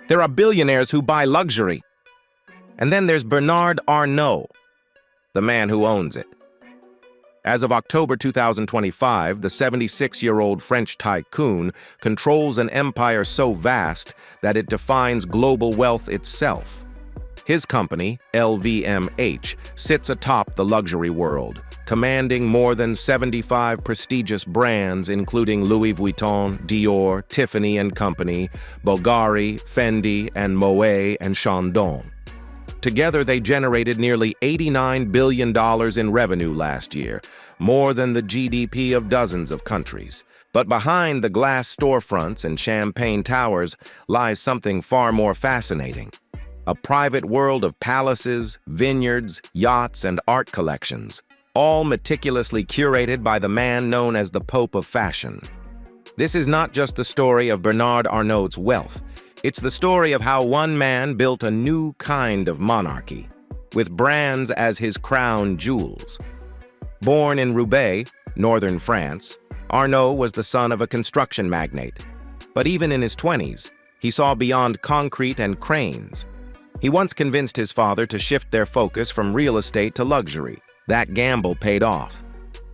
There are billionaires who buy luxury. And then there's Bernard Arnault, the man who owns it. As of October 2025, the 76-year-old French tycoon controls an empire so vast that it defines global wealth itself. His company, LVMH, sits atop the luxury world, commanding more than 75 prestigious brands including Louis Vuitton, Dior, Tiffany & Company, Bulgari, Fendi, and Moet and Chandon. Together, they generated nearly $89 billion in revenue last year, more than the GDP of dozens of countries. But behind the glass storefronts and champagne towers lies something far more fascinating. A private world of palaces, vineyards, yachts, and art collections, all meticulously curated by the man known as the Pope of Fashion. This is not just the story of Bernard Arnault's wealth. It's the story of how one man built a new kind of monarchy, with brands as his crown jewels. Born in Roubaix, northern France, Arnault was the son of a construction magnate. But even in his 20s, he saw beyond concrete and cranes. He once convinced his father to shift their focus from real estate to luxury. That gamble paid off.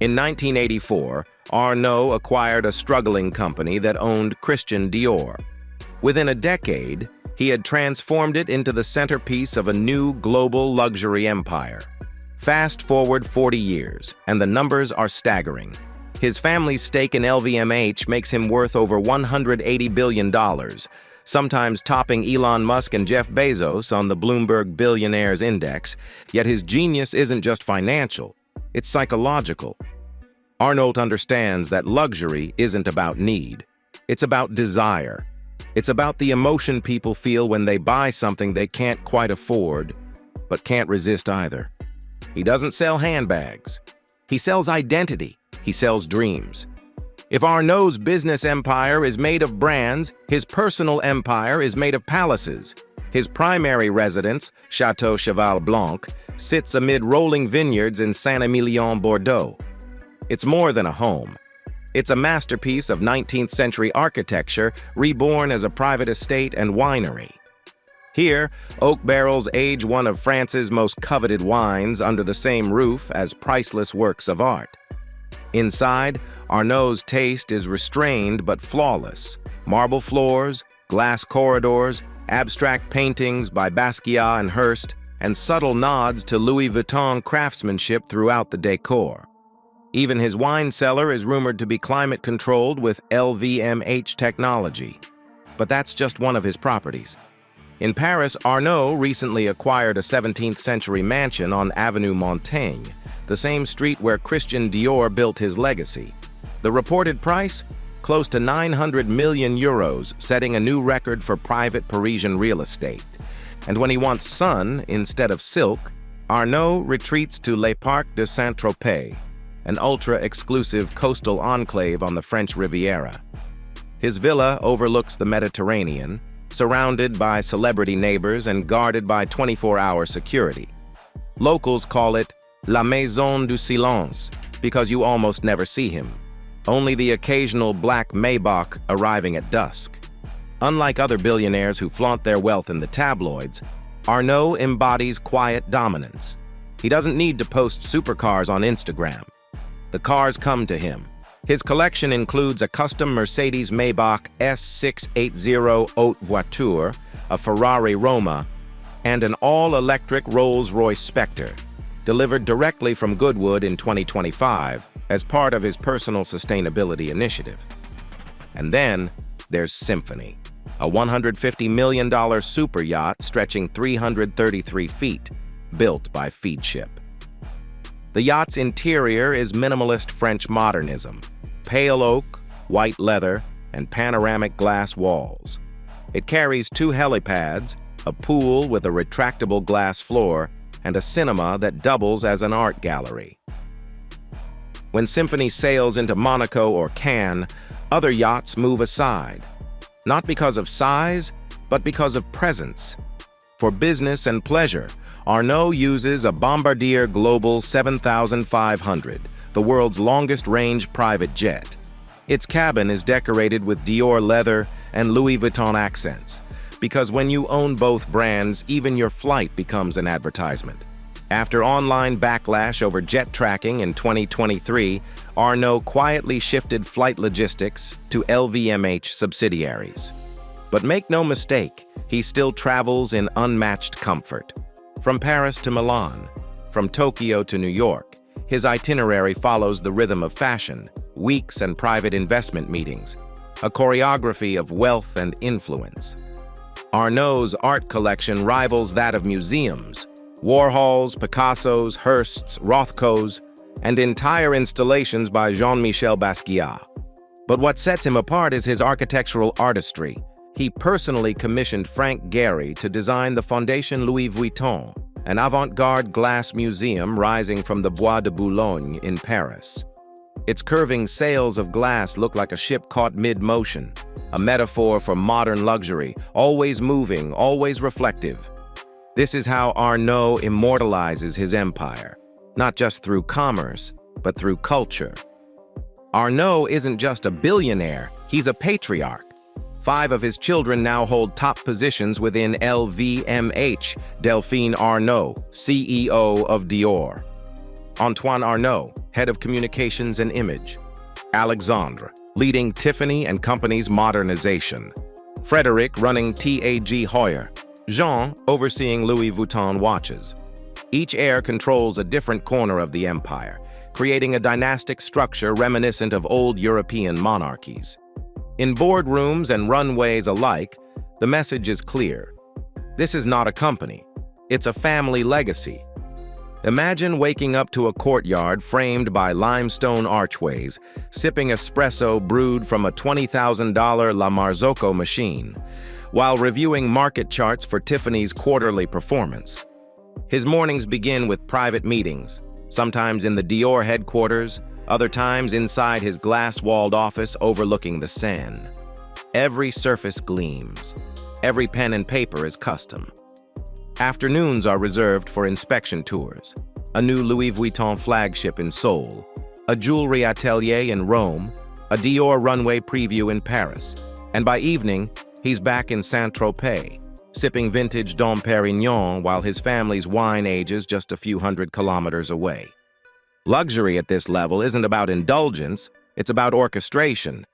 In 1984, Arnault acquired a struggling company that owned Christian Dior. Within a decade, he had transformed it into the centerpiece of a new global luxury empire. Fast forward 40 years, and the numbers are staggering. His family's stake in LVMH makes him worth over $180 billion, sometimes topping Elon Musk and Jeff Bezos on the Bloomberg Billionaires Index. Yet his genius isn't just financial, it's psychological. Arnault understands that luxury isn't about need, it's about desire. It's about the emotion people feel when they buy something they can't quite afford, but can't resist either. He doesn't sell handbags. He sells identity. He sells dreams. If Arnault's business empire is made of brands, his personal empire is made of palaces. His primary residence, Chateau Cheval Blanc, sits amid rolling vineyards in Saint-Émilion, Bordeaux. It's more than a home. It's a masterpiece of 19th century architecture, reborn as a private estate and winery. Here, oak barrels age one of France's most coveted wines under the same roof as priceless works of art. Inside, Arnault's taste is restrained but flawless. Marble floors, glass corridors, abstract paintings by Basquiat and Hirst, and subtle nods to Louis Vuitton craftsmanship throughout the decor. Even his wine cellar is rumored to be climate-controlled with LVMH technology. But that's just one of his properties. In Paris, Arnault recently acquired a 17th-century mansion on Avenue Montaigne, the same street where Christian Dior built his legacy. The reported price? Close to 900 million euros, setting a new record for private Parisian real estate. And when he wants sun instead of silk, Arnault retreats to Le Parc de Saint-Tropez, an ultra-exclusive coastal enclave on the French Riviera. His villa overlooks the Mediterranean, surrounded by celebrity neighbors and guarded by 24-hour security. Locals call it La Maison du Silence because you almost never see him, only the occasional black Maybach arriving at dusk. Unlike other billionaires who flaunt their wealth in the tabloids, Arnault embodies quiet dominance. He doesn't need to post supercars on Instagram. The cars come to him. His collection includes a custom Mercedes Maybach S680 Haute Voiture, a Ferrari Roma, and an all-electric Rolls-Royce Spectre, delivered directly from Goodwood in 2025 as part of his personal sustainability initiative. And then there's Symphony, a $150 million super yacht stretching 333 feet, built by Feedship. The yacht's interior is minimalist French modernism, pale oak, white leather, and panoramic glass walls. It carries 2 helipads, a pool with a retractable glass floor, and a cinema that doubles as an art gallery. When Symphony sails into Monaco or Cannes, other yachts move aside, not because of size, but because of presence. For business and pleasure, Arnault uses a Bombardier Global 7500, the world's longest-range private jet. Its cabin is decorated with Dior leather and Louis Vuitton accents, Because when you own both brands, even your flight becomes an advertisement. After online backlash over jet tracking in 2023, Arnault quietly shifted flight logistics to LVMH subsidiaries. But make no mistake, he still travels in unmatched comfort. From Paris to Milan, from Tokyo to New York, his itinerary follows the rhythm of fashion, weeks and private investment meetings, a choreography of wealth and influence. Arnault's art collection rivals that of museums. Warhols, Picassos, Hearsts, Rothkos, and entire installations by Jean-Michel Basquiat. But what sets him apart is his architectural artistry. He personally commissioned Frank Gehry to design the Fondation Louis Vuitton, an avant-garde glass museum rising from the Bois de Boulogne in Paris. Its curving sails of glass look like a ship caught mid-motion, a metaphor for modern luxury, always moving, always reflective. This is how Arnault immortalizes his empire, not just through commerce, but through culture. Arnault isn't just a billionaire, he's a patriarch. 5 of his children now hold top positions within LVMH. Delphine Arnault, CEO of Dior. Antoine Arnault, head of communications and image. Alexandre, leading Tiffany & Company's modernization. Frédéric, running TAG Heuer. Jean, overseeing Louis Vuitton watches. Each heir controls a different corner of the empire, creating a dynastic structure reminiscent of old European monarchies. In boardrooms and runways alike, the message is clear. This is not a company. It's a family legacy. Imagine waking up to a courtyard framed by limestone archways, sipping espresso brewed from a $20,000 La Marzocco machine, while reviewing market charts for Tiffany's quarterly performance. His mornings begin with private meetings, sometimes in the Dior headquarters, other times inside his glass-walled office overlooking the Seine. Every surface gleams. Every pen and paper is custom. Afternoons are reserved for inspection tours, a new Louis Vuitton flagship in Seoul, a jewelry atelier in Rome, a Dior runway preview in Paris, and by evening, he's back in Saint-Tropez, sipping vintage Dom Pérignon while his family's wine ages just a few hundred kilometers away. Luxury at this level isn't about indulgence, it's about orchestration.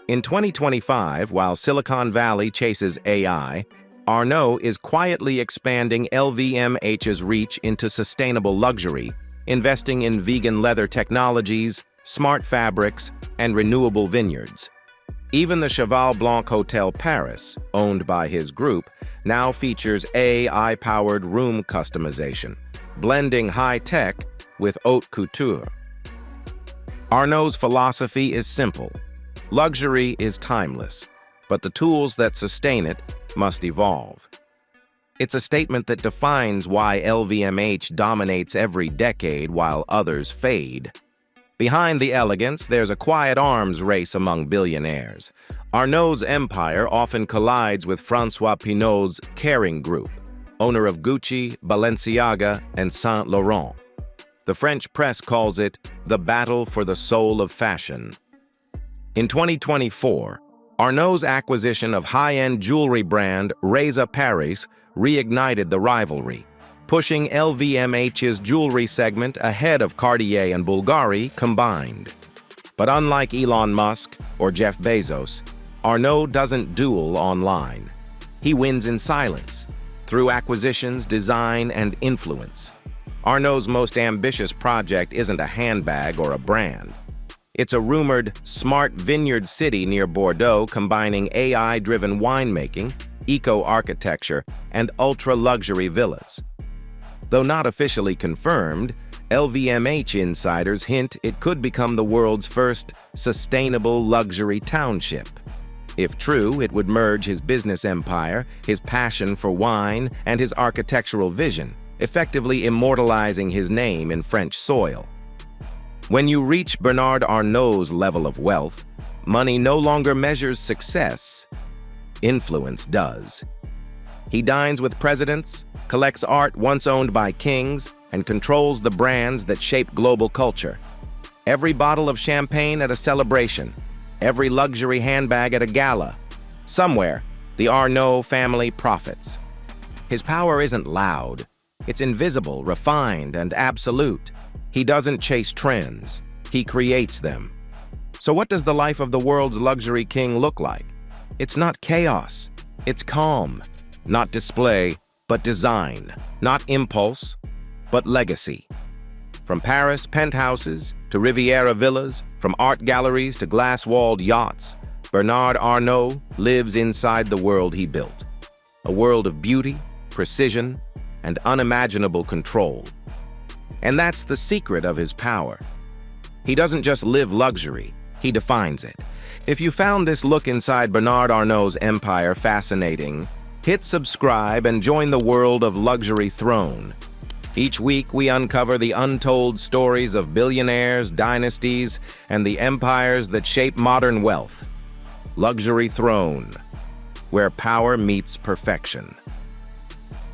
In 2025, while Silicon Valley chases AI, Arnault is quietly expanding LVMH's reach into sustainable luxury, investing in vegan leather technologies, smart fabrics, and renewable vineyards. Even the Cheval Blanc Hotel Paris, owned by his group, now features AI-powered room customization, blending high-tech with haute couture. Arnault's philosophy is simple. Luxury is timeless, but the tools that sustain it must evolve. It's a statement that defines why LVMH dominates every decade while others fade. Behind the elegance, there's a quiet arms race among billionaires. Arnault's empire often collides with François Pinault's Kering Group, owner of Gucci, Balenciaga, and Saint Laurent. The French press calls it the battle for the soul of fashion. In 2024, Arnault's acquisition of high-end jewelry brand Reza Paris reignited the rivalry, pushing LVMH's jewelry segment ahead of Cartier and Bulgari combined. But unlike Elon Musk or Jeff Bezos, Arnault doesn't duel online. He wins in silence, through acquisitions, design, and influence. Arnault's most ambitious project isn't a handbag or a brand. It's a rumored smart vineyard city near Bordeaux combining AI-driven winemaking, eco-architecture, and ultra-luxury villas. Though not officially confirmed, LVMH insiders hint it could become the world's first sustainable luxury township. If true, it would merge his business empire, his passion for wine, and his architectural vision, effectively immortalizing his name in French soil. When you reach Bernard Arnault's level of wealth, money no longer measures success. Influence does. He dines with presidents, collects art once owned by kings, and controls the brands that shape global culture. Every bottle of champagne at a celebration, every luxury handbag at a gala. Somewhere, The Arnault family profits. His power isn't loud. It's invisible, refined, and absolute. He doesn't chase trends. He creates them. So what does the life of the world's luxury king look like? It's not chaos. It's calm. Not display, but design. Not impulse, but legacy. From Paris penthouses to Riviera villas, from art galleries to glass-walled yachts, Bernard Arnault lives inside the world he built. A world of beauty, precision, and unimaginable control. And that's the secret of his power. He doesn't just live luxury, he defines it. If you found this look inside Bernard Arnault's empire fascinating, hit subscribe and join the world of Luxury Throne. Each week, we uncover the untold stories of billionaires, dynasties, and the empires that shape modern wealth. Luxury Throne, where power meets perfection.